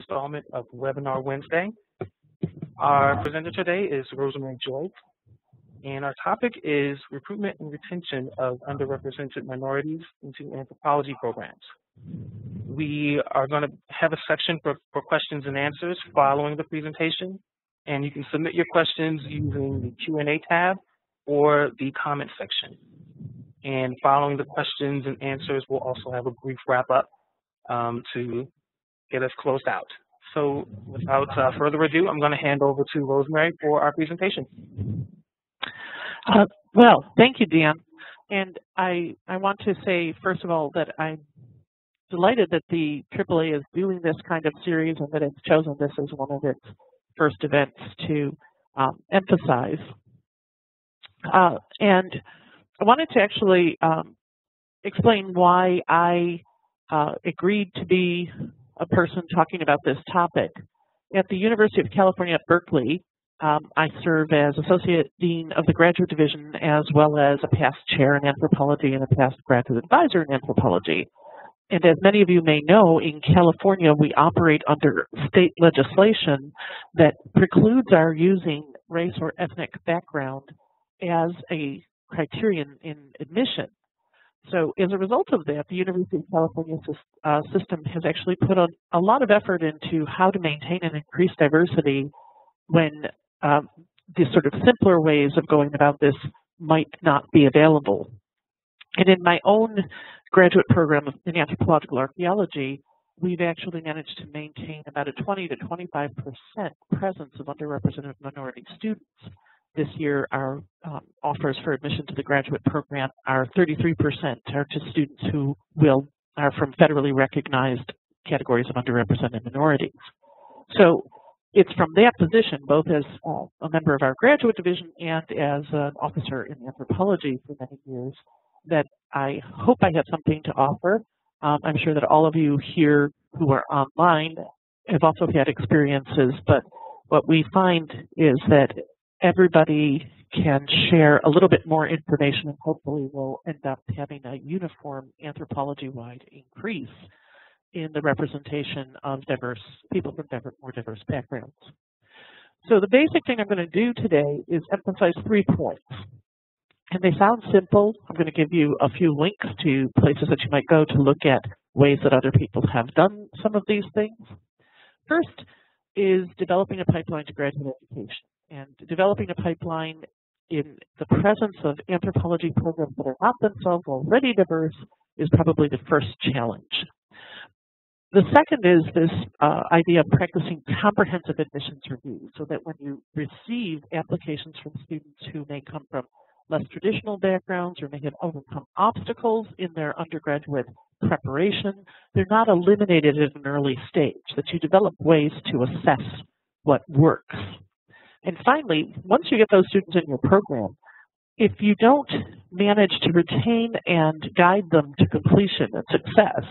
installment of Webinar Wednesday. Our presenter today is Rosemary Joyce, and our topic is recruitment and retention of underrepresented minorities into anthropology programs. We are going to have a section for questions and answers following the presentation, and you can submit your questions using the Q&A tab or the comment section. And following the questions and answers, we'll also have a brief wrap-up to get us closed out. So without further ado, I'm going to hand over to Rosemary for our presentation. Well, thank you, Dan. And I want to say, first of all, that I'm delighted that the AAA is doing this kind of series and that it's chosen this as one of its first events to emphasize. And I wanted to actually explain why I agreed to be a person talking about this topic. At the University of California at Berkeley, I serve as Associate Dean of the Graduate Division, as well as a past chair in anthropology and a past graduate advisor in anthropology. And as many of you may know, in California, we operate under state legislation that precludes our using race or ethnic background as a criterion in admission. So as a result of that, the University of California system has actually put a lot of effort into how to maintain and increase diversity when the sort of simpler ways of going about this might not be available. And in my own graduate program in anthropological archaeology, we've actually managed to maintain about a 20 to 25% presence of underrepresented minority students. This year, our offers for admission to the graduate program are 33% are to students who are from federally recognized categories of underrepresented minorities. So it's from that position, both as a member of our graduate division and as an officer in anthropology for many years, that I hope I have something to offer. I'm sure that all of you here who are online have also had experiences, but what we find is that everybody can share a little bit more information, and hopefully we'll end up having a uniform anthropology-wide increase in the representation of diverse people from more diverse backgrounds. So the basic thing I'm going to do today is emphasize 3 points. And they sound simple. I'm going to give you a few links to places that you might go to look at ways that other people have done some of these things. First is developing a pipeline to graduate education. And developing a pipeline in the presence of anthropology programs that are not themselves already diverse is probably the first challenge. The second is this idea of practicing comprehensive admissions review, so that when you receive applications from students who may come from less traditional backgrounds or may have overcome obstacles in their undergraduate preparation, they're not eliminated at an early stage, that you develop ways to assess what works. And finally, once you get those students in your program, if you don't manage to retain and guide them to completion and success,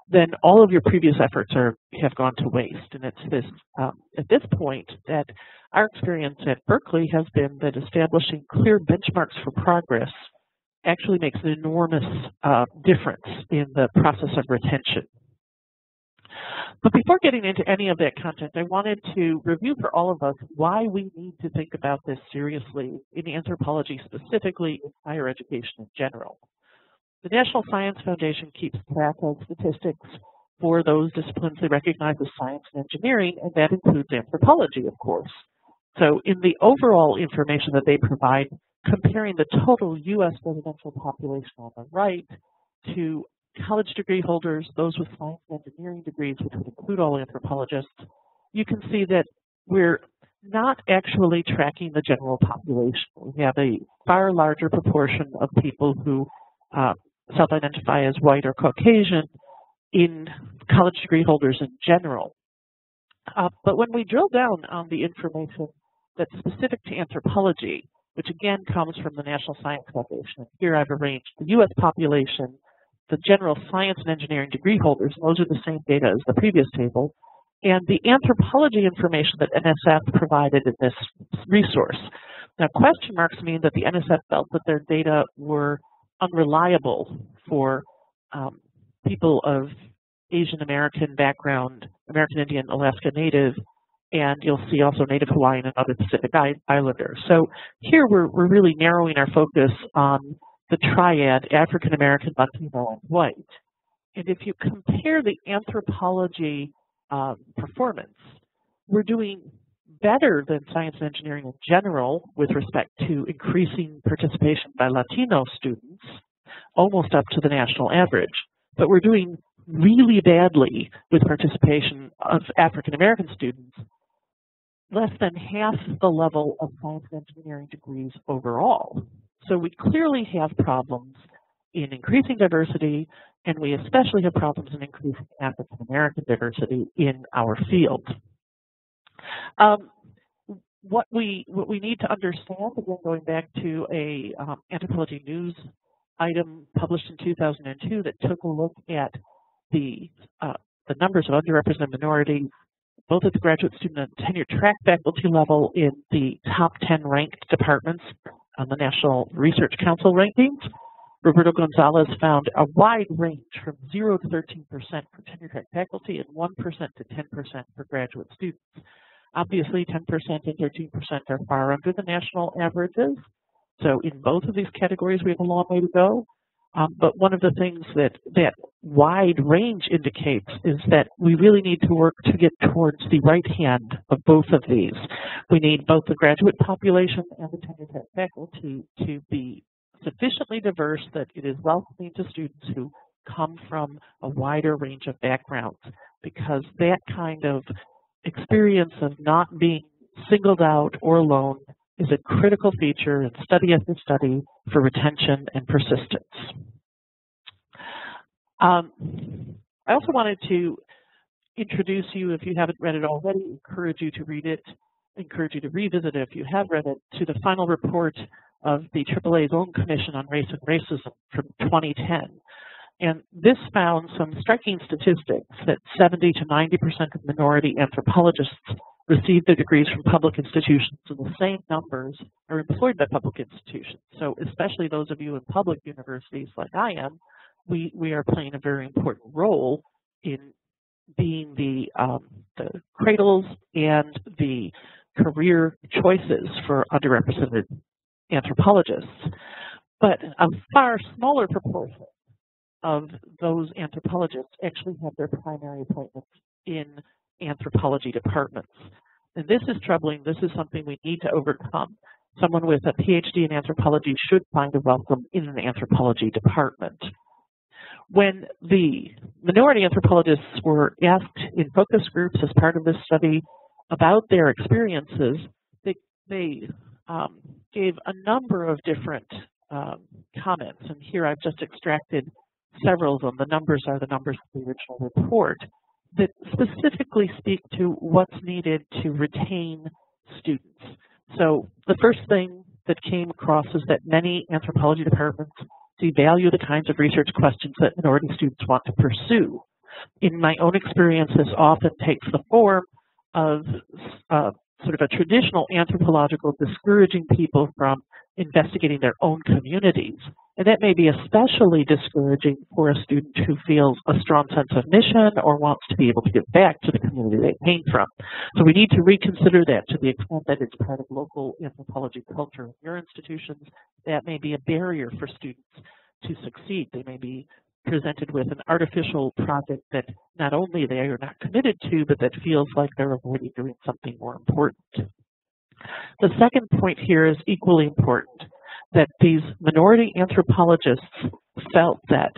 then all of your previous efforts have gone to waste. And it's this, at this point, that our experience at Berkeley has been that establishing clear benchmarks for progress actually makes an enormous difference in the process of retention. But before getting into any of that content, I wanted to review for all of us why we need to think about this seriously in anthropology specifically, in higher education in general. The National Science Foundation keeps track of statistics for those disciplines they recognize as science and engineering, and that includes anthropology, of course. So in the overall information that they provide, comparing the total U.S. residential population on the right to college degree holders, those with science and engineering degrees, which would include all anthropologists, you can see that we're not actually tracking the general population. We have a far larger proportion of people who self-identify as white or Caucasian in college degree holders in general. But when we drill down on the information that's specific to anthropology, which again comes from the National Science Foundation, here I've arranged the U.S. population, the general science and engineering degree holders, and those are the same data as the previous table, and the anthropology information that NSF provided in this resource. Now, question marks mean that the NSF felt that their data were unreliable for people of Asian American background, American Indian, Alaska Native, and you'll see also Native Hawaiian and other Pacific Islanders. So here we're really narrowing our focus on the triad African American, Latino, and white. And if you compare the anthropology performance, we're doing better than science and engineering in general with respect to increasing participation by Latino students, almost up to the national average. But we're doing really badly with participation of African American students, less than half the level of science and engineering degrees overall. So we clearly have problems in increasing diversity, and we especially have problems in increasing African American diversity in our field. What we need to understand, again, going back to a Anthropology News item published in 2002 that took a look at the numbers of underrepresented minorities, both at the graduate student and tenure track faculty level in the top 10 ranked departments on the National Research Council rankings. Roberto Gonzalez found a wide range from 0 to 13% for tenure track faculty and 1% to 10% for graduate students. Obviously, 10% and 13% are far under the national averages. So in both of these categories, we have a long way to go. But one of the things that wide range indicates is that we really need to work to get towards the right hand of both of these. We need both the graduate population and the tenure track faculty to be sufficiently diverse that it is welcoming to students who come from a wider range of backgrounds, because that kind of experience of not being singled out or alone is a critical feature in study after study for retention and persistence. I also wanted to introduce you, if you haven't read it already, encourage you to read it, encourage you to revisit it if you have read it, to the final report of the AAA's own Commission on Race and Racism from 2010. And this found some striking statistics that 70 to 90% of minority anthropologists receive their degrees from public institutions, and the same numbers are employed by public institutions. So especially those of you in public universities like I am, we are playing a very important role in being the cradles and the career choices for underrepresented anthropologists. But a far smaller proportion of those anthropologists actually have their primary appointments in anthropology departments. And this is troubling. This is something we need to overcome. Someone with a PhD in anthropology should find a welcome in an anthropology department. When the minority anthropologists were asked in focus groups as part of this study about their experiences, they gave a number of different comments. And here I've just extracted several of them. The numbers are the numbers of the original report that specifically speak to what's needed to retain students. So the first thing that came across is that many anthropology departments devalue the kinds of research questions that minority students want to pursue. In my own experience, this often takes the form of sort of a traditional anthropological discouraging people from investigating their own communities. And that may be especially discouraging for a student who feels a strong sense of mission or wants to be able to give back to the community they came from. So we need to reconsider that to the extent that it's part of local anthropology culture in your institutions. That may be a barrier for students to succeed. They may be presented with an artificial project that not only they are not committed to, but that feels like they're avoiding doing something more important. The second point here is equally important, that these minority anthropologists felt that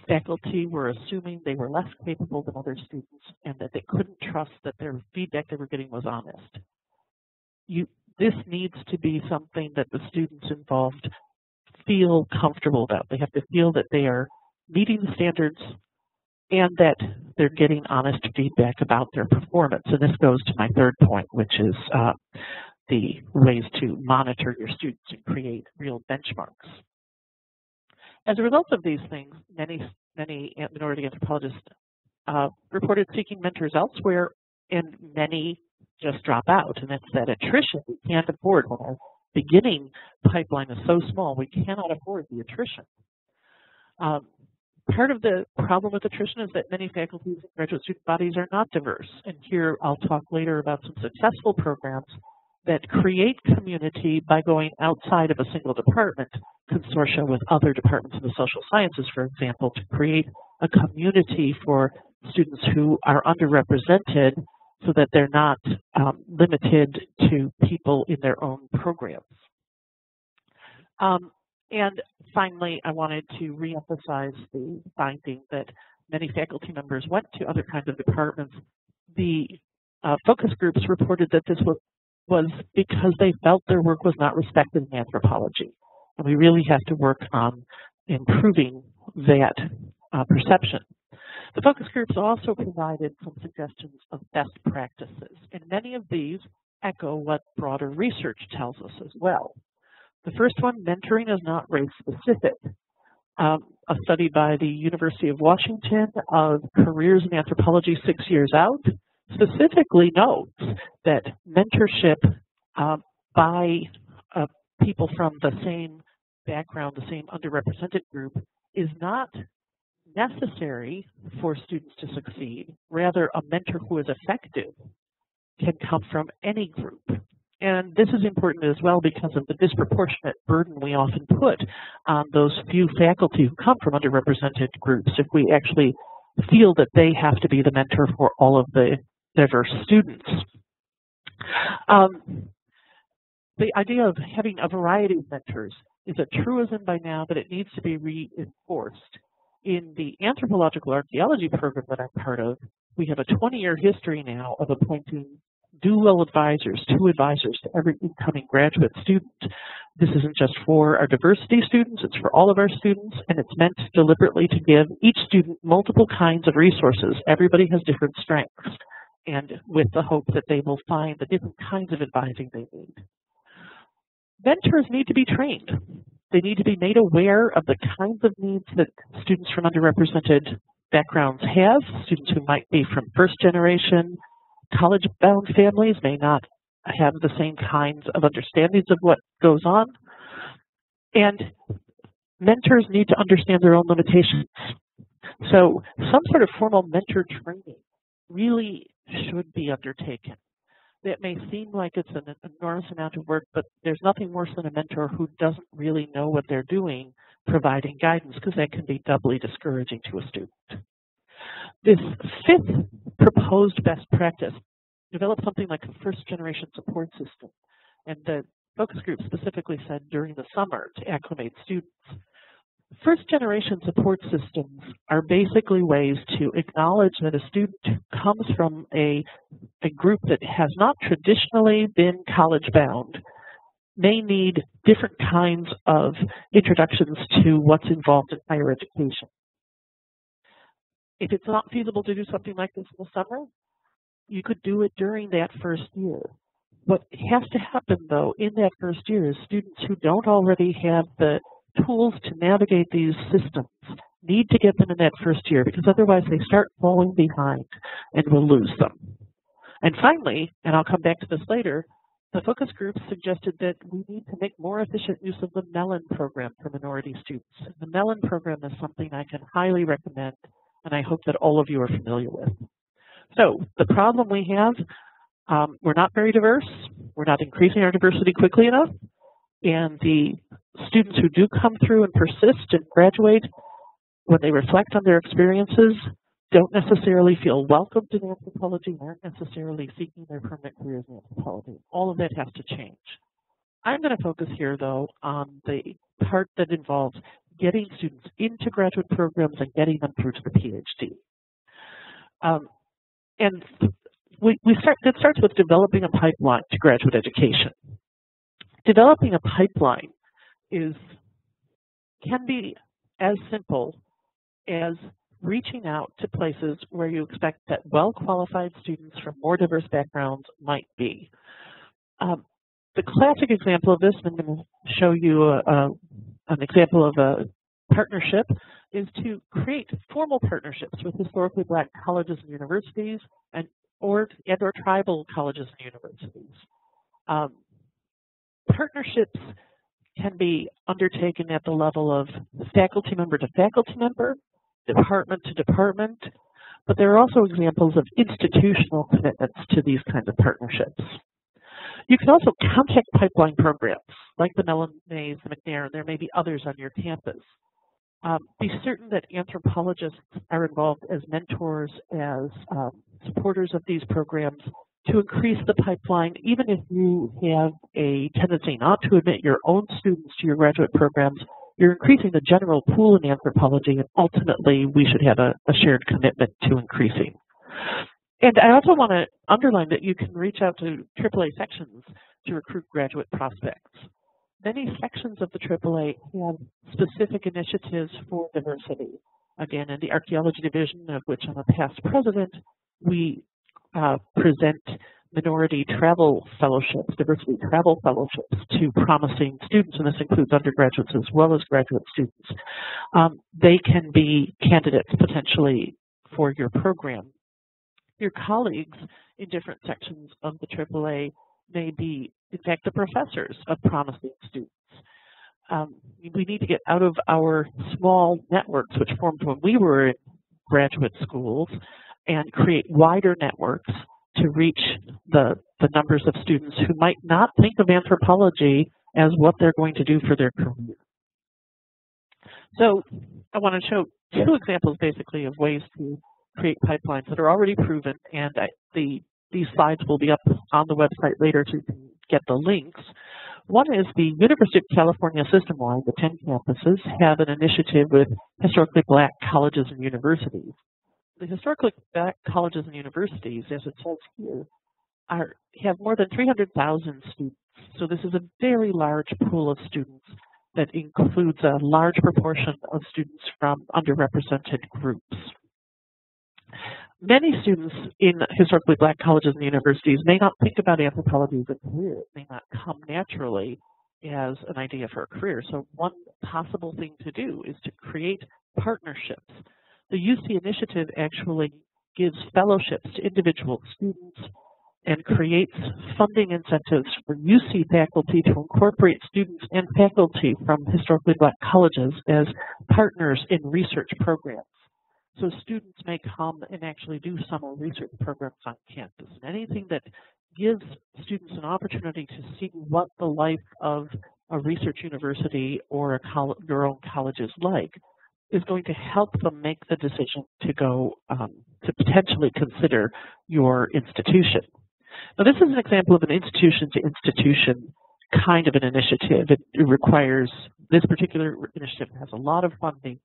faculty were assuming they were less capable than other students and that they couldn't trust that their feedback they were getting was honest. This needs to be something that the students involved feel comfortable about. They have to feel that they are meeting the standards and that they're getting honest feedback about their performance. And this goes to my third point, which is the ways to monitor your students and create real benchmarks. As a result of these things, many minority anthropologists reported seeking mentors elsewhere, and many just drop out. And it's that attrition we can't afford. When our beginning pipeline is so small, we cannot afford the attrition. Part of the problem with attrition is that many faculties and graduate student bodies are not diverse. And here I'll talk later about some successful programs that create community by going outside of a single department, consortia with other departments of the social sciences, for example, to create a community for students who are underrepresented so that they're not limited to people in their own programs. And finally, I wanted to reemphasize the finding that many faculty members went to other kinds of departments. The focus groups reported that this was because they felt their work was not respected in anthropology. And we really have to work on improving that perception. The focus groups also provided some suggestions of best practices, and many of these echo what broader research tells us as well. The first one, mentoring is not race-specific. A study by the University of Washington of careers in anthropology 6 years out specifically notes that mentorship by people from the same background, the same underrepresented group, is not necessary for students to succeed. Rather, a mentor who is effective can come from any group. And this is important as well because of the disproportionate burden we often put on those few faculty who come from underrepresented groups if we actually feel that they have to be the mentor for all of the diverse students. The idea of having a variety of mentors is a truism by now, but it needs to be reinforced. In the Anthropological Archaeology program that I'm part of, we have a 20-year history now of appointing dual advisors, 2 advisors to every incoming graduate student. This isn't just for our diversity students, it's for all of our students, and it's meant deliberately to give each student multiple kinds of resources. Everybody has different strengths, and with the hope that they will find the different kinds of advising they need. Mentors need to be trained. They need to be made aware of the kinds of needs that students from underrepresented backgrounds have. Students who might be from first-generation, college-bound families may not have the same kinds of understandings of what goes on. And mentors need to understand their own limitations. So some sort of formal mentor training really should be undertaken. It may seem like it's an enormous amount of work, but there's nothing worse than a mentor who doesn't really know what they're doing providing guidance, because that can be doubly discouraging to a student. This 5th proposed best practice developed something like a first-generation support system, and the focus group specifically said during the summer to acclimate students. First-generation support systems are basically ways to acknowledge that a student comes from a group that has not traditionally been college-bound, may need different kinds of introductions to what's involved in higher education. If it's not feasible to do something like this in the summer, you could do it during that first year. What has to happen, though, in that first year is students who don't already have the tools to navigate these systems need to get them in that first year, because otherwise they start falling behind and we'll lose them. And finally, and I'll come back to this later, the focus group suggested that we need to make more efficient use of the Mellon program for minority students. And the Mellon program is something I can highly recommend, and I hope that all of you are familiar with. So the problem we have, we're not very diverse, we're not increasing our diversity quickly enough, and the students who do come through and persist and graduate, when they reflect on their experiences, don't necessarily feel welcomed in anthropology, aren't necessarily seeking their permanent careers in anthropology. All of that has to change. I'm going to focus here, though, on the part that involves getting students into graduate programs and getting them through to the PhD. And it starts with developing a pipeline to graduate education. Developing a pipeline can be as simple as reaching out to places where you expect that well-qualified students from more diverse backgrounds might be. The classic example of this, I'm going to show you an example of a partnership, is to create formal partnerships with historically Black colleges and universities or tribal colleges and universities. Partnerships can be undertaken at the level of faculty member to faculty member, department to department, but there are also examples of institutional commitments to these kinds of partnerships. You can also contact pipeline programs like the Mellon Mays, the McNair, and there may be others on your campus. Be certain that anthropologists are involved as mentors, as supporters of these programs to increase the pipeline. Even if you have a tendency not to admit your own students to your graduate programs, you're increasing the general pool in anthropology, and ultimately we should have a shared commitment to increasing. And I also want to underline that you can reach out to AAA sections to recruit graduate prospects. Many sections of the AAA have specific initiatives for diversity. Again, in the archaeology division, of which I'm a past president, we present minority travel fellowships, diversity travel fellowships to promising students, and this includes undergraduates as well as graduate students. They can be candidates potentially for your program. Your colleagues in different sections of the AAA may be, in fact, the professors of promising students. We need to get out of our small networks, which formed when we were in graduate schools, and create wider networks to reach the numbers of students who might not think of anthropology as what they're going to do for their career. So I want to show two examples, basically, of ways to create pipelines that are already proven, and these slides will be up on the website later so you can get the links. One is the University of California system-wide, the 10 campuses, have an initiative with historically black colleges and universities. The historically black colleges and universities, as it says here, have more than 300,000 students. So this is a very large pool of students that includes a large proportion of students from underrepresented groups. Many students in historically black colleges and universities may not think about anthropology as a career. It may not come naturally as an idea for a career. So one possible thing to do is to create partnerships. The UC initiative actually gives fellowships to individual students and creates funding incentives for UC faculty to incorporate students and faculty from historically black colleges as partners in research programs. So students may come and actually do summer research programs on campus. And anything that gives students an opportunity to see what the life of a research university or your own college is like is going to help them make the decision to go to potentially consider your institution. Now, this is an example of an institution-to-institution kind of an initiative. It requires, this particular initiative has a lot of funding,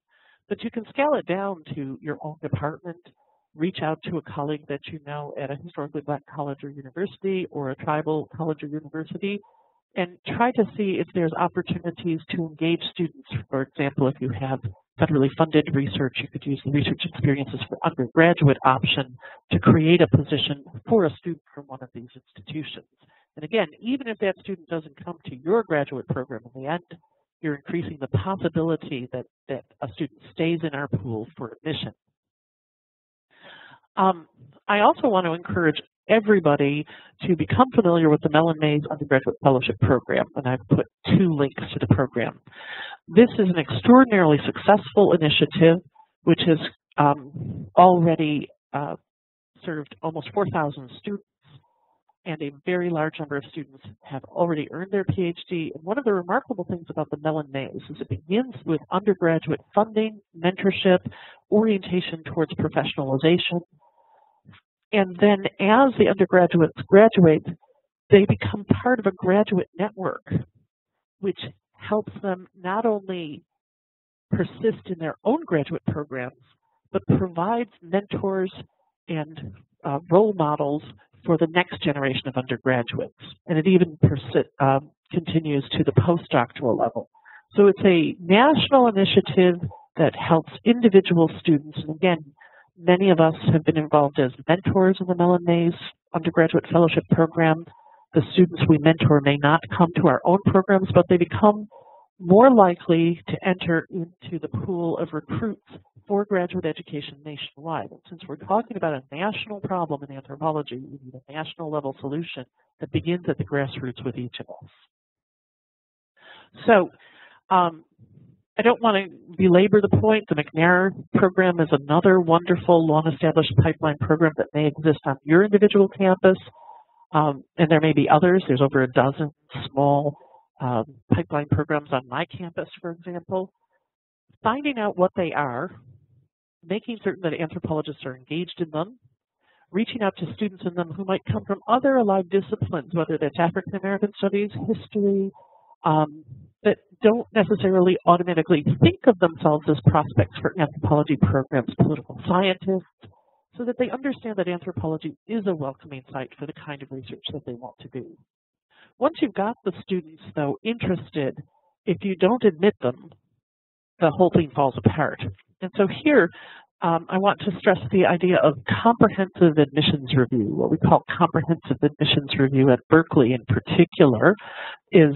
but you can scale it down to your own department, reach out to a colleague that you know at a historically black college or university or a tribal college or university, and try to see if there's opportunities to engage students. For example, if you have federally funded research, you could use the research experiences for undergraduate option to create a position for a student from one of these institutions. And again, even if that student doesn't come to your graduate program in the end, you're increasing the possibility that a student stays in our pool for admission. I also want to encourage everybody to become familiar with the Mellon Mays Undergraduate Fellowship Program, and I've put two links to the program. This is an extraordinarily successful initiative which has already served almost 4,000 students, and a very large number of students have already earned their PhD. And one of the remarkable things about the Mellon Mays is it begins with undergraduate funding, mentorship, orientation towards professionalization. And then as the undergraduates graduate, they become part of a graduate network, which helps them not only persist in their own graduate programs, but provides mentors and role models for the next generation of undergraduates. And it even continues to the postdoctoral level. So it's a national initiative that helps individual students. And again, many of us have been involved as mentors in the Mellon Mays Undergraduate Fellowship Program. The students we mentor may not come to our own programs, but they become more likely to enter into the pool of recruits for graduate education nationwide. And since we're talking about a national problem in anthropology, we need a national level solution that begins at the grassroots with each of us. So I don't want to belabor the point. The McNair program is another wonderful, long-established pipeline program that may exist on your individual campus, and there may be others. There's over a dozen small pipeline programs on my campus, for example. Finding out what they are, making certain that anthropologists are engaged in them, reaching out to students in them who might come from other allied disciplines, whether that's African American studies, history, that don't necessarily automatically think of themselves as prospects for anthropology programs, political scientists, so that they understand that anthropology is a welcoming site for the kind of research that they want to do. Once you've got the students, though, interested, if you don't admit them, the whole thing falls apart. And so here, I want to stress the idea of comprehensive admissions review. What we call comprehensive admissions review at Berkeley in particular is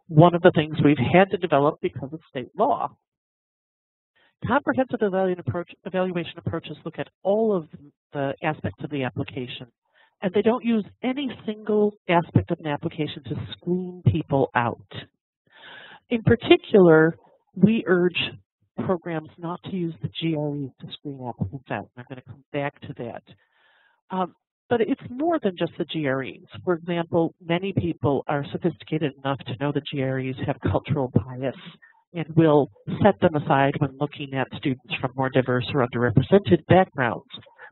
one of the things we've had to develop because of state law. Comprehensive evaluation approaches look at all of the aspects of the application, and they don't use any single aspect of an application to screen people out. In particular, we urge programs not to use the GREs to screen applicants out. I'm going to come back to that. But it's more than just the GREs. For example, many people are sophisticated enough to know the GREs have cultural bias and will set them aside when looking at students from more diverse or underrepresented backgrounds.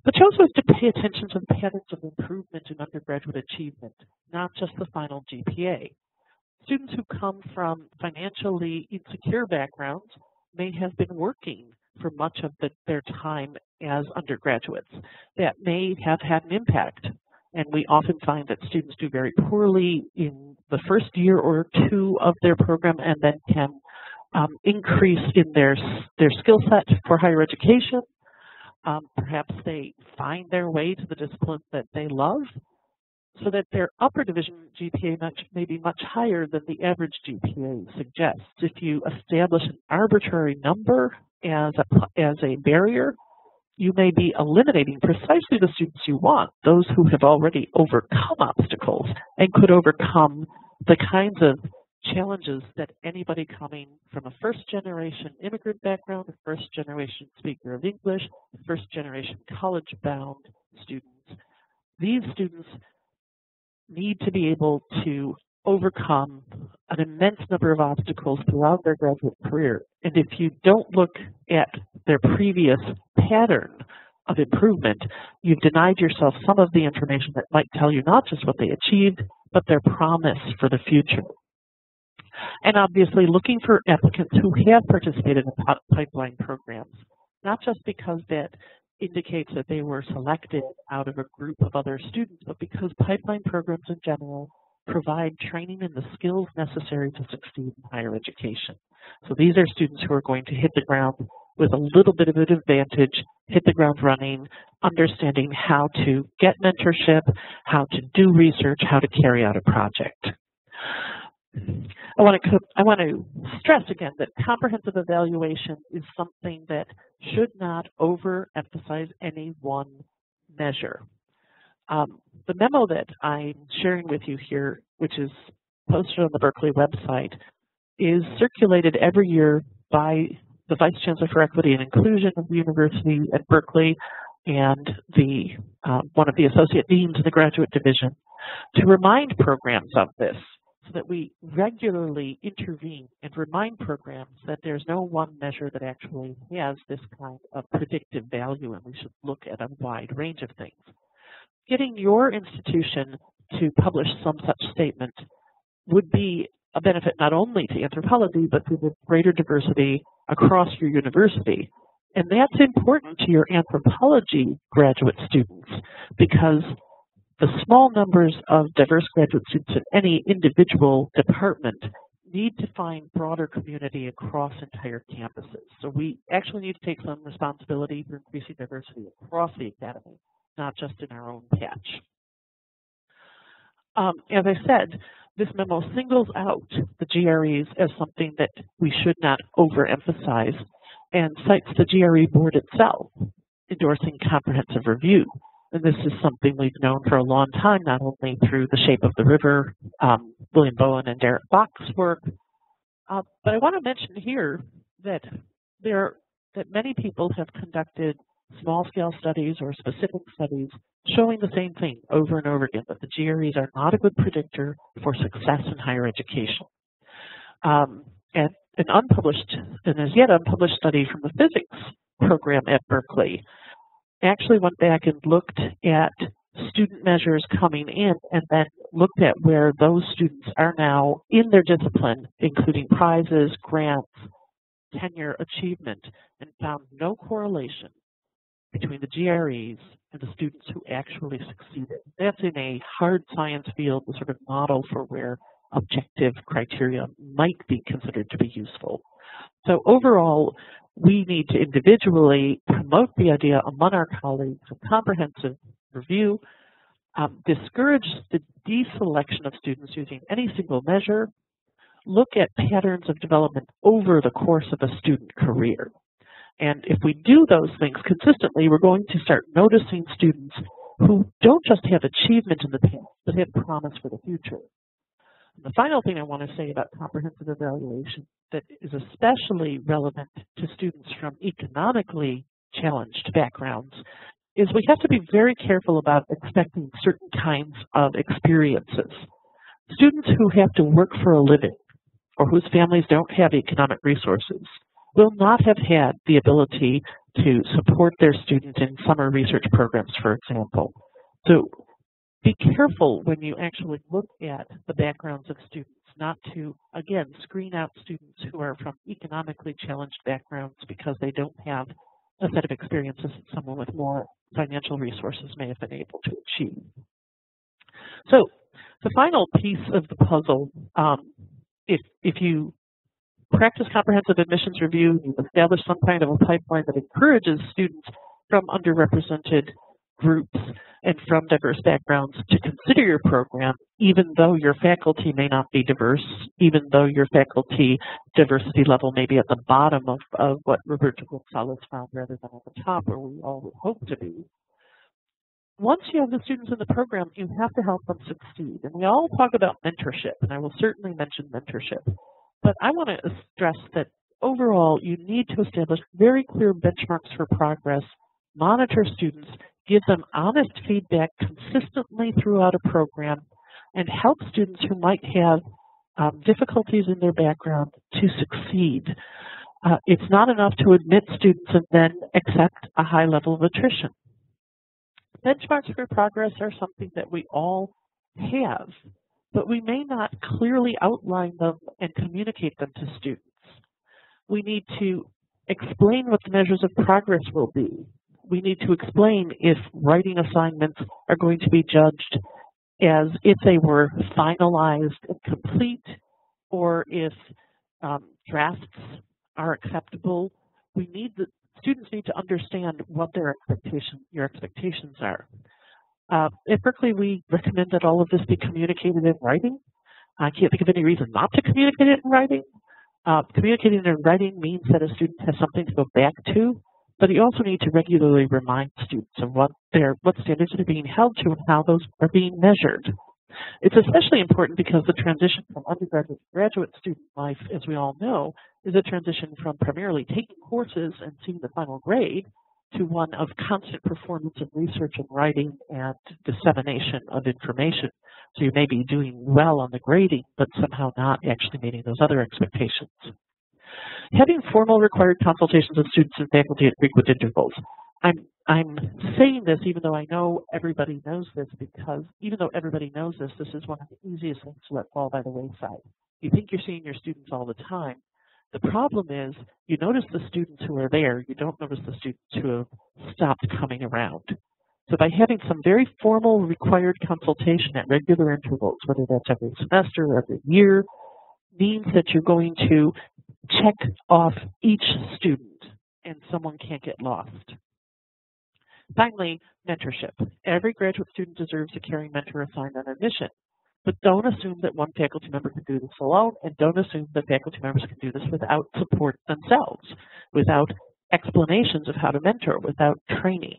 But you also have to pay attention to the patterns of improvement in undergraduate achievement, not just the final GPA. Students who come from financially insecure backgrounds may have been working for much of their time as undergraduates. That may have had an impact. And we often find that students do very poorly in the first year or two of their program and then can increase in their skill set for higher education. Perhaps they find their way to the discipline that they love, so that their upper division GPA may be much higher than the average GPA suggests. If you establish an arbitrary number as a barrier, you may be eliminating precisely the students you want, those who have already overcome obstacles and could overcome the kinds of challenges that anybody coming from a first-generation immigrant background, a first-generation speaker of English, first-generation college-bound students. These students need to be able to overcome an immense number of obstacles throughout their graduate career. And if you don't look at their previous pattern of improvement, you've denied yourself some of the information that might tell you not just what they achieved, but their promise for the future. And obviously looking for applicants who have participated in pipeline programs, not just because that indicates that they were selected out of a group of other students, but because pipeline programs in general provide training in the skills necessary to succeed in higher education. So these are students who are going to hit the ground with a little bit of an advantage, hit the ground running, understanding how to get mentorship, how to do research, how to carry out a project. I want to stress again that comprehensive evaluation is something that should not overemphasize any one measure. The memo that I'm sharing with you here, which is posted on the Berkeley website, is circulated every year by the Vice Chancellor for Equity and Inclusion of the University at Berkeley and one of the Associate Deans of the Graduate Division to remind programs of this, so that we regularly intervene and remind programs that there's no one measure that actually has this kind of predictive value, and we should look at a wide range of things. Getting your institution to publish some such statement would be a benefit not only to anthropology, but to the greater diversity across your university. And that's important to your anthropology graduate students, because the small numbers of diverse graduate students in any individual department need to find broader community across entire campuses. So we actually need to take some responsibility for increasing diversity across the academy, not just in our own patch. As I said, this memo singles out the GREs as something that we should not overemphasize and cites the GRE board itself, endorsing comprehensive review. And this is something we've known for a long time, not only through The Shape of the River, William Bowen and Derek Bach's work, but I want to mention here that many people have conducted small-scale studies or specific studies showing the same thing over and over again, that the GREs are not a good predictor for success in higher education. And an as yet unpublished study from the physics program at Berkeley actually went back and looked at student measures coming in and then looked at where those students are now in their discipline, including prizes, grants, tenure, achievement, and found no correlation between the GREs and the students who actually succeeded. That's in a hard science field, the sort of model for where objective criteria might be considered to be useful. So overall, we need to individually promote the idea among our colleagues of comprehensive review, discourage the deselection of students using any single measure, look at patterns of development over the course of a student career. And if we do those things consistently, we're going to start noticing students who don't just have achievement in the past, but have promise for the future. And the final thing I want to say about comprehensive evaluation that is especially relevant to students from economically challenged backgrounds is we have to be very careful about expecting certain kinds of experiences. Students who have to work for a living or whose families don't have economic resources will not have had the ability to support their student in summer research programs, for example. So be careful when you actually look at the backgrounds of students, not to, again, screen out students who are from economically challenged backgrounds because they don't have a set of experiences that someone with more financial resources may have been able to achieve. So the final piece of the puzzle, if you practice comprehensive admissions review, you've established some kind of a pipeline that encourages students from underrepresented groups and from diverse backgrounds to consider your program, even though your faculty may not be diverse, even though your faculty diversity level may be at the bottom of what Roberto Gonzalez found rather than at the top where we all would hope to be. Once you have the students in the program, you have to help them succeed. And we all talk about mentorship, and I will certainly mention mentorship. But I want to stress that overall, you need to establish very clear benchmarks for progress, monitor students, give them honest feedback consistently throughout a program, and help students who might have difficulties in their background to succeed. It's not enough to admit students and then accept a high level of attrition. Benchmarks for progress are something that we all have, but we may not clearly outline them and communicate them to students. We need to explain what the measures of progress will be. We need to explain if writing assignments are going to be judged as if they were finalized and complete, or if drafts are acceptable. Students need to understand what your expectations are. At Berkeley, we recommend that all of this be communicated in writing. I can't think of any reason not to communicate it in writing. Communicating in writing means that a student has something to go back to, but you also need to regularly remind students of what standards are being held to and how those are being measured. It's especially important because the transition from undergraduate to graduate student life, as we all know, is a transition from primarily taking courses and seeing the final grade to one of constant performance of research and writing and dissemination of information. So you may be doing well on the grading, but somehow not actually meeting those other expectations. Having formal required consultations with students and faculty at frequent intervals. I'm saying this even though I know everybody knows this, because even though everybody knows this, this is one of the easiest things to let fall by the wayside. You think you're seeing your students all the time. The problem is you notice the students who are there, you don't notice the students who have stopped coming around. So by having some very formal required consultation at regular intervals, whether that's every semester or every year, means that you're going to check off each student and someone can't get lost. Finally, mentorship. Every graduate student deserves a caring mentor assigned on admission, but don't assume that one faculty member can do this alone, and don't assume that faculty members can do this without support themselves, without explanations of how to mentor, without training.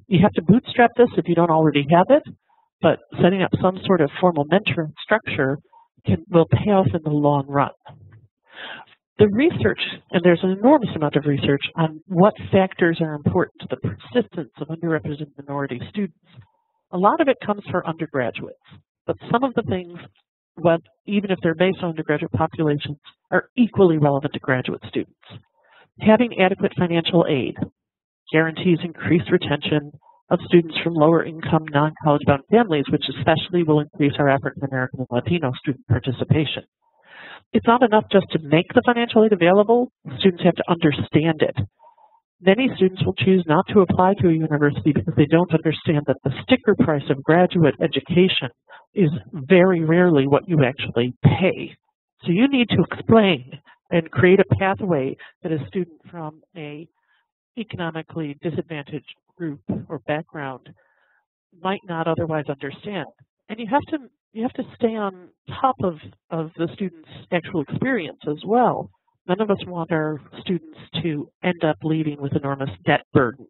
You have to bootstrap this if you don't already have it, but setting up some sort of formal mentoring structure will pay off in the long run. The research, and there's an enormous amount of research on what factors are important to the persistence of underrepresented minority students. A lot of it comes for undergraduates, but some of the things, even if they're based on undergraduate populations, are equally relevant to graduate students. Having adequate financial aid guarantees increased retention of students from lower income, non-college bound families, which especially will increase our African American and Latino student participation. It's not enough just to make the financial aid available, students have to understand it. Many students will choose not to apply to a university because they don't understand that the sticker price of graduate education is very rarely what you actually pay. So you need to explain and create a pathway that a student from a economically disadvantaged group or background might not otherwise understand. And you have to stay on top of the student's actual experience as well. None of us want our students to end up leaving with enormous debt burdens,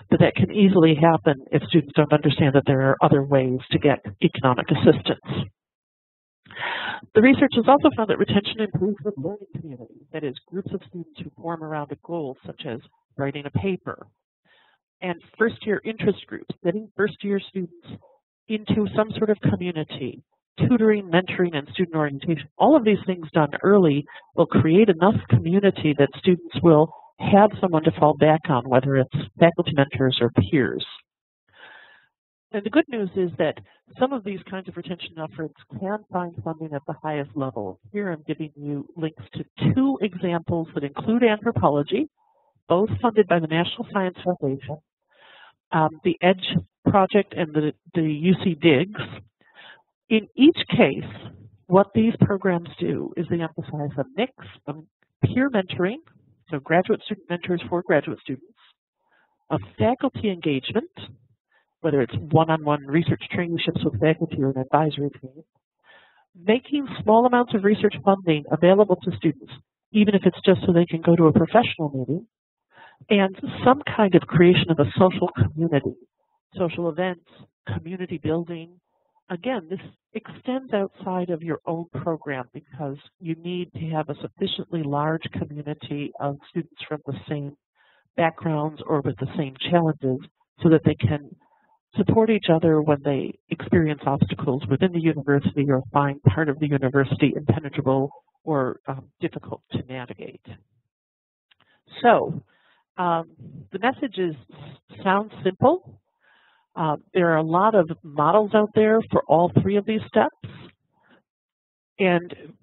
but that can easily happen if students don't understand that there are other ways to get economic assistance. The research has also found that retention improves with learning communities, that is, groups of students who form around a goal, such as writing a paper, and first-year interest groups, getting first-year students into some sort of community, tutoring, mentoring, and student orientation. All of these things done early will create enough community that students will have someone to fall back on, whether it's faculty mentors or peers. And the good news is that some of these kinds of retention efforts can find funding at the highest level. Here I'm giving you links to two examples that include anthropology, both funded by the National Science Foundation, the EDGE project and the UC DIGS. In each case, what these programs do is they emphasize a mix of peer mentoring, so graduate student mentors for graduate students, of faculty engagement, whether it's one-on-one research traineeships with faculty or an advisory team, making small amounts of research funding available to students, even if it's just so they can go to a professional meeting, and some kind of creation of a social community, social events, community building. Again, this extends outside of your own program because you need to have a sufficiently large community of students from the same backgrounds or with the same challenges so that they can support each other when they experience obstacles within the university or find part of the university impenetrable or difficult to navigate. So the message sounds simple. There are a lot of models out there for all three of these steps. And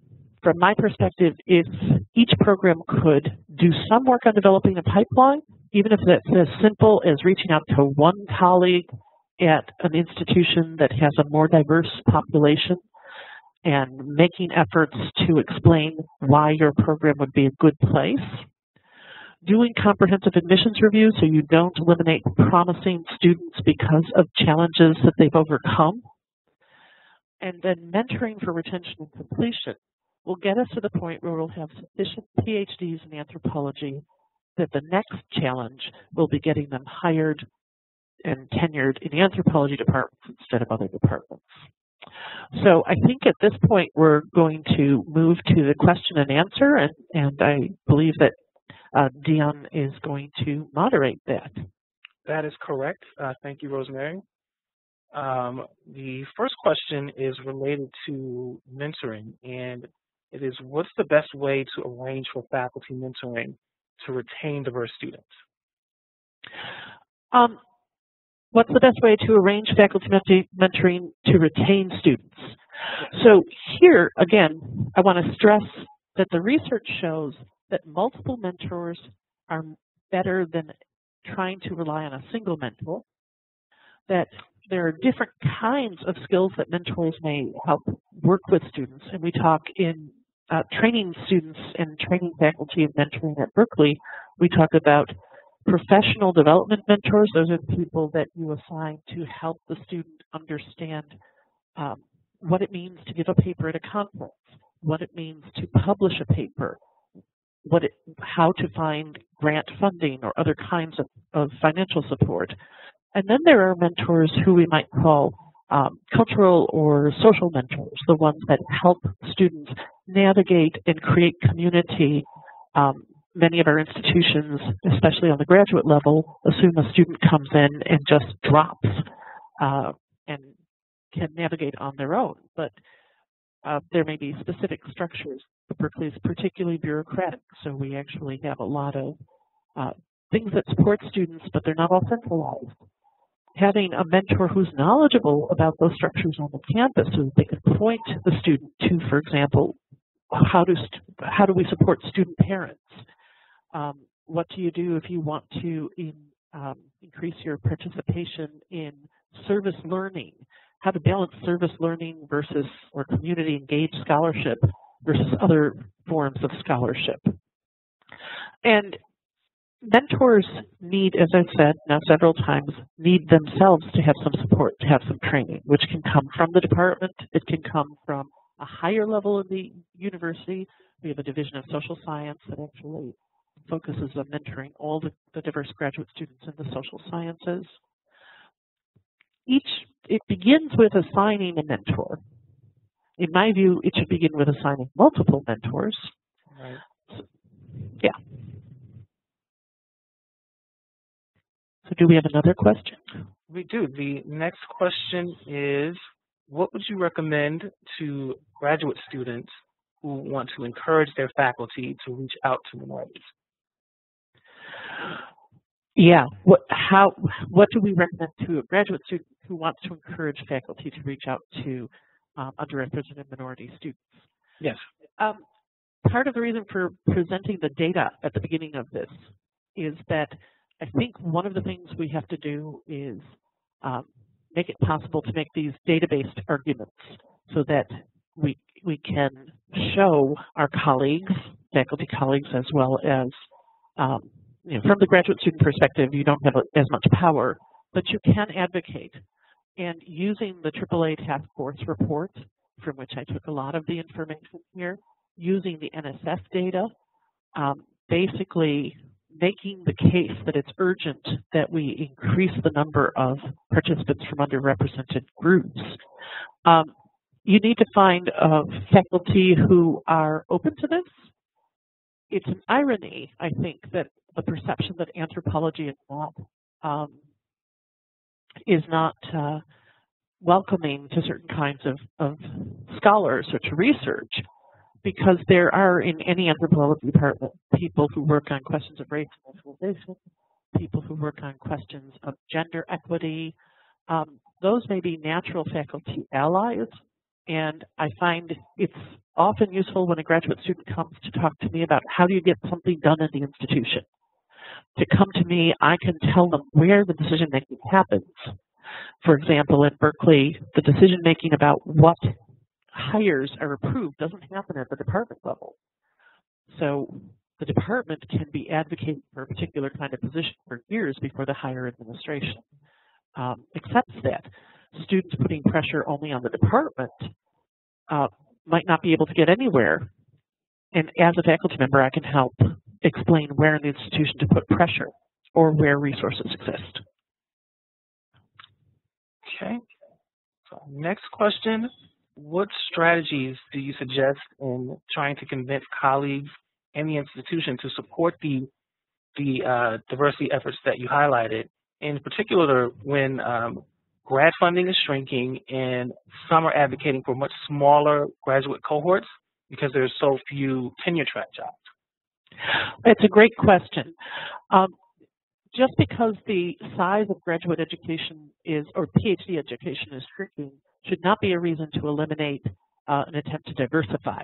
from my perspective, if each program could do some work on developing a pipeline, even if it's as simple as reaching out to one colleague at an institution that has a more diverse population and making efforts to explain why your program would be a good place, doing comprehensive admissions reviews so you don't eliminate promising students because of challenges that they've overcome, and then mentoring for retention and completion will get us to the point where we'll have sufficient PhDs in anthropology that the next challenge will be getting them hired and tenured in the anthropology departments instead of other departments. So I think at this point we're going to move to the question and answer, and I believe that Dion is going to moderate that. That is correct. Thank you, Rosemary. The first question is related to mentoring, and it is, what's the best way to arrange for faculty mentoring to retain diverse students? What's the best way to arrange faculty mentoring to retain students? So here, again, I want to stress that the research shows that multiple mentors are better than trying to rely on a single mentor, that there are different kinds of skills that mentors may help work with students. And we talk in training students and training faculty in mentoring at Berkeley, we talk about professional development mentors. Those are the people that you assign to help the student understand what it means to give a paper at a conference, what it means to publish a paper, how to find grant funding or other kinds of financial support. And then there are mentors who we might call cultural or social mentors, the ones that help students navigate and create community Many of our institutions, especially on the graduate level, assume a student comes in and just drops and can navigate on their own. But there may be specific structures. Berkeley is particularly bureaucratic, so we actually have a lot of things that support students, but they're not all centralized. Having a mentor who's knowledgeable about those structures on the campus so that they can point the student to, for example, how do we support student parents? What do you do if you want to increase your participation in service learning? How to balance service learning versus or community engaged scholarship versus other forms of scholarship. And mentors need, as I've said now several times, need themselves to have some support, to have some training, which can come from the department. It can come from a higher level of the university. We have a division of social science that actually focuses on mentoring all the diverse graduate students in the social sciences. It begins with assigning a mentor. In my view, it should begin with assigning multiple mentors. Right. So, yeah. So do we have another question? We do. The next question is, what would you recommend to graduate students who want to encourage their faculty to reach out to minorities? Yeah. What do we recommend to a graduate student who wants to encourage faculty to reach out to underrepresented minority students? Yes. Part of the reason for presenting the data at the beginning of this is that I think one of the things we have to do is make it possible to make these data-based arguments so that we can show our colleagues, faculty colleagues, as well as from the graduate student perspective, you don't have as much power, but you can advocate. And using the AAA Task Force report, from which I took a lot of the information here, using the NSF data, basically making the case that it's urgent that we increase the number of participants from underrepresented groups. You need to find faculty who are open to this. It's an irony, I think, that the perception that anthropology is not welcoming to certain kinds of scholars or to research, because there are in any anthropology department people who work on questions of race and racialization, people who work on questions of gender equity. Those may be natural faculty allies, and I find it's often useful when a graduate student comes to talk to me about how do you get something done in the institution. To come to me, I can tell them where the decision-making happens. For example, in Berkeley, the decision-making about what hires are approved doesn't happen at the department level. So the department can be advocating for a particular kind of position for years before the higher administration accepts that. Students putting pressure only on the department might not be able to get anywhere. And as a faculty member, I can help explain where in the institution to put pressure or where resources exist. Okay. So next question. What strategies do you suggest in trying to convince colleagues and the institution to support the diversity efforts that you highlighted, in particular when grad funding is shrinking and some are advocating for much smaller graduate cohorts because there's so few tenure-track jobs? It's a great question. Just because the size of graduate education or PhD education is shrinking should not be a reason to eliminate an attempt to diversify.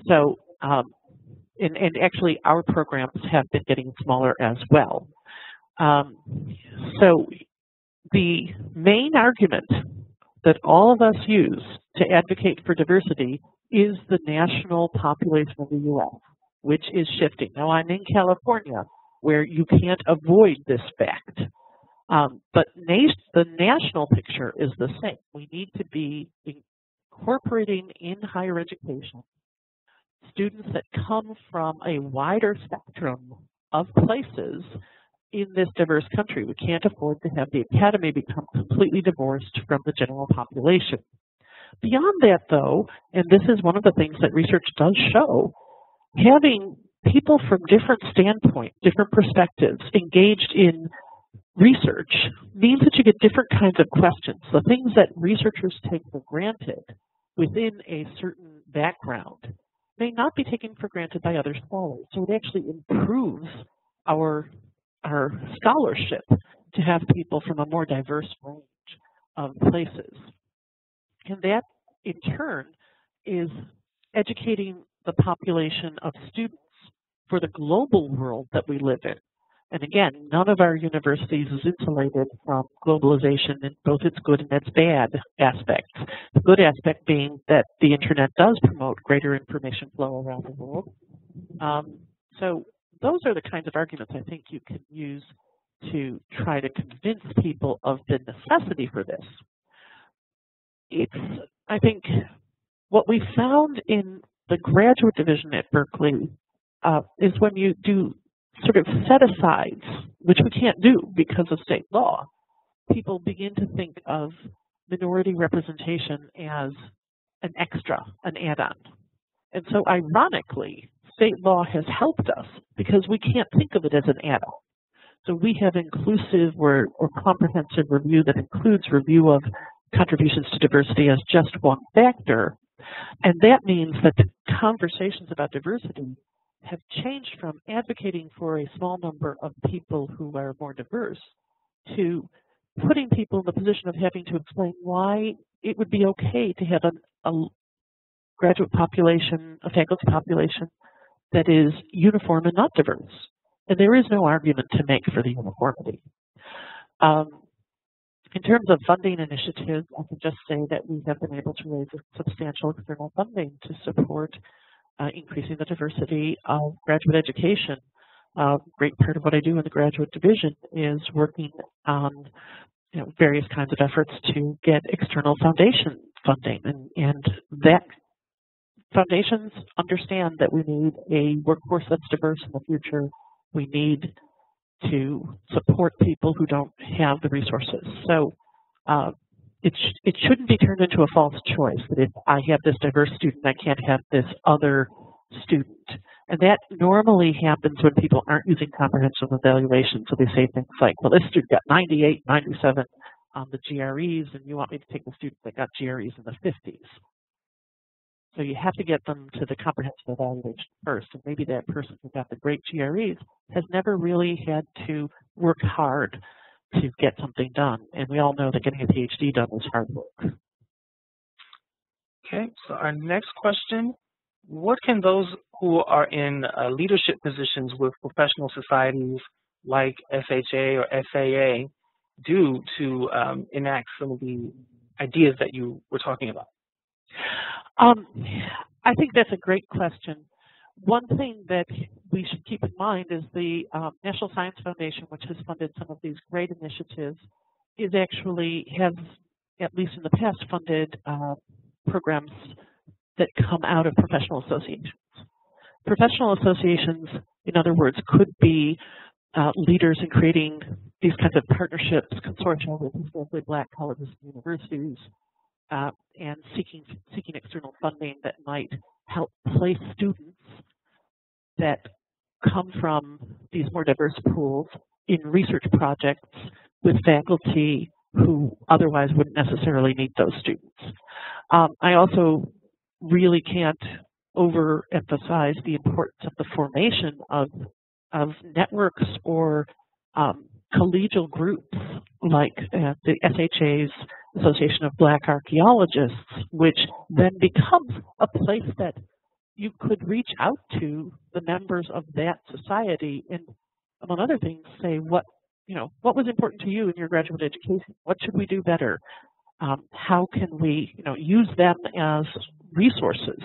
So, and actually our programs have been getting smaller as well. So the main argument that all of us use to advocate for diversity is the national population of the U.S., which is shifting. Now, I'm in California, where you can't avoid this fact. But the national picture is the same. We need to be incorporating in higher education students that come from a wider spectrum of places in this diverse country. We can't afford to have the academy become completely divorced from the general population. Beyond that, though, and this is one of the things that research does show, having people from different standpoints, different perspectives, engaged in research means that you get different kinds of questions. The things that researchers take for granted within a certain background may not be taken for granted by other scholars. So it actually improves our scholarship to have people from a more diverse range of places. And that, in turn, is educating the population of students for the global world that we live in. And again, none of our universities is insulated from globalization in both its good and its bad aspects. The good aspect being that the internet does promote greater information flow around the world. So those are the kinds of arguments I think you can use to try to convince people of the necessity for this. I think what we found in the graduate division at Berkeley is when you do sort of set-asides, which we can't do because of state law, people begin to think of minority representation as an extra, an add-on. And so ironically, state law has helped us because we can't think of it as an add-on. So we have inclusive or comprehensive review that includes review of contributions to diversity as just one factor. And that means that the conversations about diversity have changed from advocating for a small number of people who are more diverse to putting people in the position of having to explain why it would be okay to have a graduate population, a faculty population that is uniform and not diverse. And there is no argument to make for the uniformity. In terms of funding initiatives, I can just say that we have been able to raise substantial external funding to support increasing the diversity of graduate education. A great part of what I do in the graduate division is working on various kinds of efforts to get external foundation funding, and that foundations understand that we need a workforce that's diverse in the future. We need to support people who don't have the resources. So it shouldn't be turned into a false choice that if I have this diverse student, I can't have this other student. And that normally happens when people aren't using comprehensive evaluation. So they say things like, well, this student got 98, 97 on the GREs, and you want me to take the student that got GREs in the 50s. So you have to get them to the comprehensive evaluation first. And maybe that person who got the great GREs has never really had to work hard to get something done. And we all know that getting a PhD done is hard work. Okay, so our next question, what can those who are in leadership positions with professional societies like FHA or FAA do to enact some of the ideas that you were talking about? I think that's a great question. One thing that we should keep in mind is the National Science Foundation, which has funded some of these great initiatives, has, at least in the past, funded programs that come out of professional associations. Professional associations, in other words, could be leaders in creating these kinds of partnerships, consortia with historically Black colleges and universities, and seeking external funding that might help place students that come from these more diverse pools in research projects with faculty who otherwise wouldn't necessarily need those students. I also really can't overemphasize the importance of the formation of networks or collegial groups like the SHA's Association of Black Archaeologists, which then becomes a place that you could reach out to the members of that society and, among other things, say what was important to you in your graduate education? What should we do better? How can we use them as resources?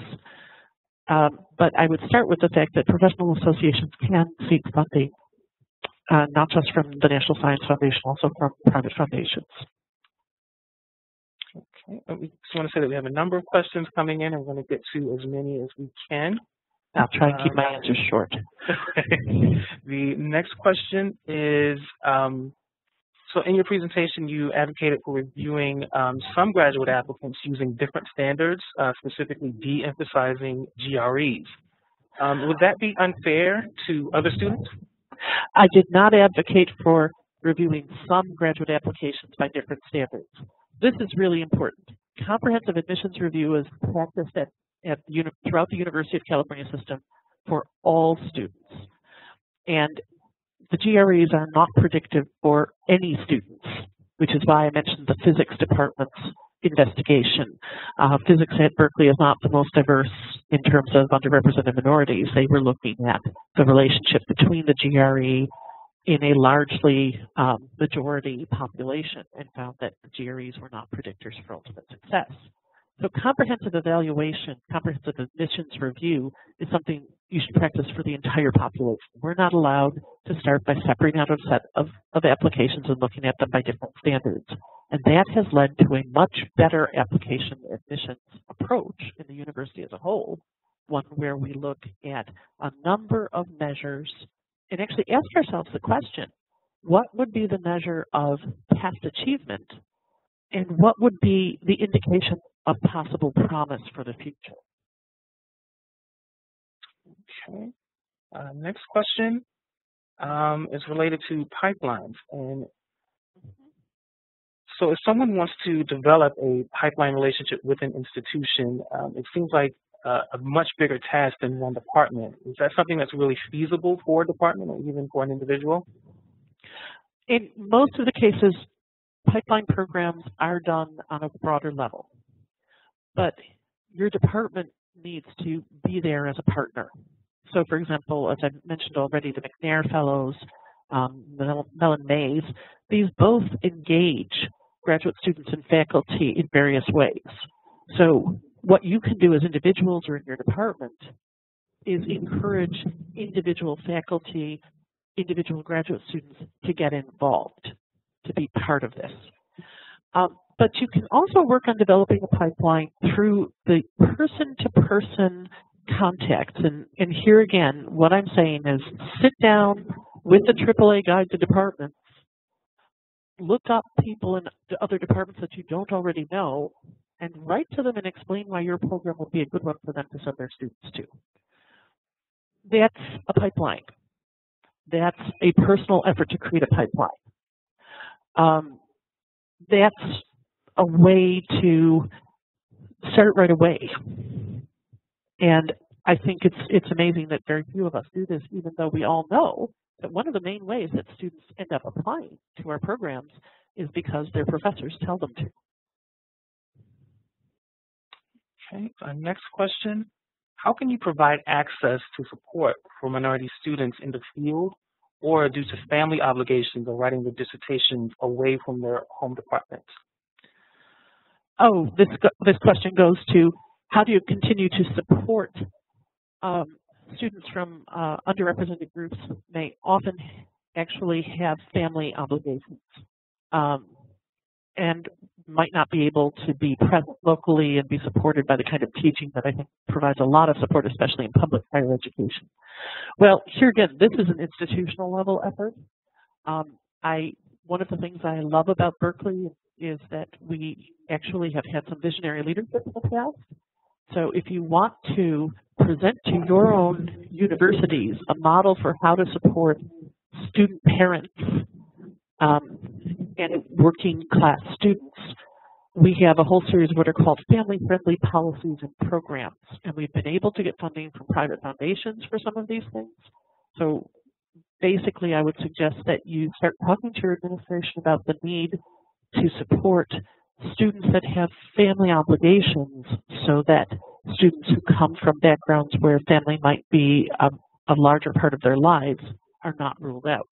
But I would start with the fact that professional associations can seek funding, not just from the National Science Foundation, also from private foundations. Okay, we just want to say that we have a number of questions coming in, and we're going to get to as many as we can. I'll try and keep my answers short. The next question is, so in your presentation, you advocated for reviewing some graduate applicants using different standards, specifically de-emphasizing GREs. Would that be unfair to other students? I did not advocate for reviewing some graduate applications by different standards. This is really important. Comprehensive admissions review is practiced throughout the University of California system for all students. And the GREs are not predictive for any students, which is why I mentioned the physics department's investigation. Physics at Berkeley is not the most diverse in terms of underrepresented minorities. They were looking at the relationship between the GRE in a largely majority population and found that the GREs were not predictors for ultimate success. So comprehensive evaluation, comprehensive admissions review is something you should practice for the entire population. We're not allowed to start by separating out a set of applications and looking at them by different standards. And that has led to a much better application admissions approach in the university as a whole, one where we look at a number of measures and actually ask ourselves the question, what would be the measure of past achievement and what would be the indication of possible promise for the future? Okay. Next question is related to pipelines. And so if someone wants to develop a pipeline relationship with an institution, it seems like a much bigger task than one department. Is that something that's really feasible for a department or even for an individual? In most of the cases, pipeline programs are done on a broader level. But your department needs to be there as a partner. So, for example, as I mentioned already, the McNair Fellows, Mellon Mays, these both engage graduate students and faculty in various ways. So what you can do as individuals or in your department is encourage individual faculty, individual graduate students to get involved, to be part of this. But you can also work on developing a pipeline through the person-to-person contacts. And here again, what I'm saying is sit down with the AAA Guide to Departments, look up people in other departments that you don't already know, and write to them and explain why your program would be a good one for them to send their students to. That's a pipeline. That's a personal effort to create a pipeline. That's a way to start right away. And I think it's amazing that very few of us do this, even though we all know that one of the main ways that students end up applying to our programs is because their professors tell them to. Okay, next question. How can you provide access to support for minority students in the field or due to family obligations or writing their dissertations away from their home departments? Oh, this question goes to how do you continue to support students from underrepresented groups may often actually have family obligations and might not be able to be present locally and be supported by the kind of teaching that I think provides a lot of support, especially in public higher education. Well, here again, this is an institutional level effort. One of the things I love about Berkeley is that we actually have had some visionary leadership in the past. So if you want to present to your own universities a model for how to support student parents and working class students, we have a whole series of what are called family-friendly policies and programs. And we've been able to get funding from private foundations for some of these things. So basically, I would suggest that you start talking to your administration about the need to support students that have family obligations so that students who come from backgrounds where family might be a larger part of their lives are not ruled out.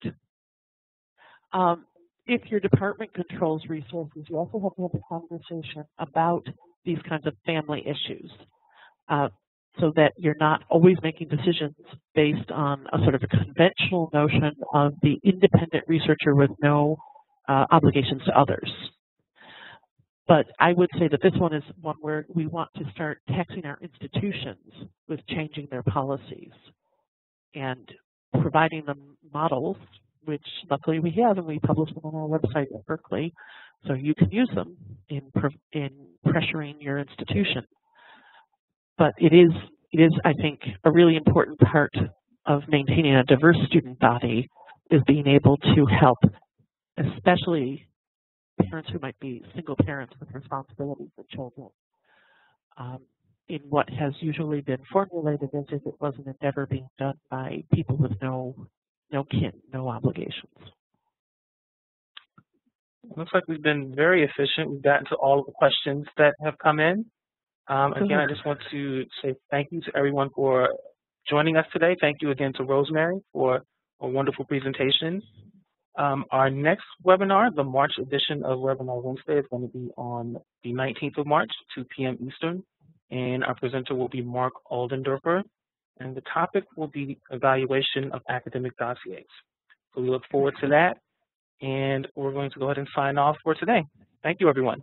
If your department controls resources, you also have to have a conversation about these kinds of family issues so that you're not always making decisions based on a sort of a conventional notion of the independent researcher with no obligations to others. But I would say that this one is one where we want to start taxing our institutions with changing their policies and providing them models, which luckily we have, and we publish them on our website at Berkeley, so you can use them in pressuring your institution. But it is it is, I think, a really important part of maintaining a diverse student body is being able to help, especially parents who might be single parents with responsibilities for children, in what has usually been formulated as if it was an endeavor being done by people with no kin, no obligations. Looks like we've been very efficient. We've gotten to all of the questions that have come in. Again, I just want to say thank you to everyone for joining us today. Thank you again to Rosemary for a wonderful presentation. Our next webinar, the March edition of Webinar Wednesday, is going to be on the 19th of March, 2 p.m. Eastern, and our presenter will be Mark Aldendorfer, and the topic will be evaluation of academic dossiers. So we look forward to that, and we're going to go ahead and sign off for today. Thank you, everyone.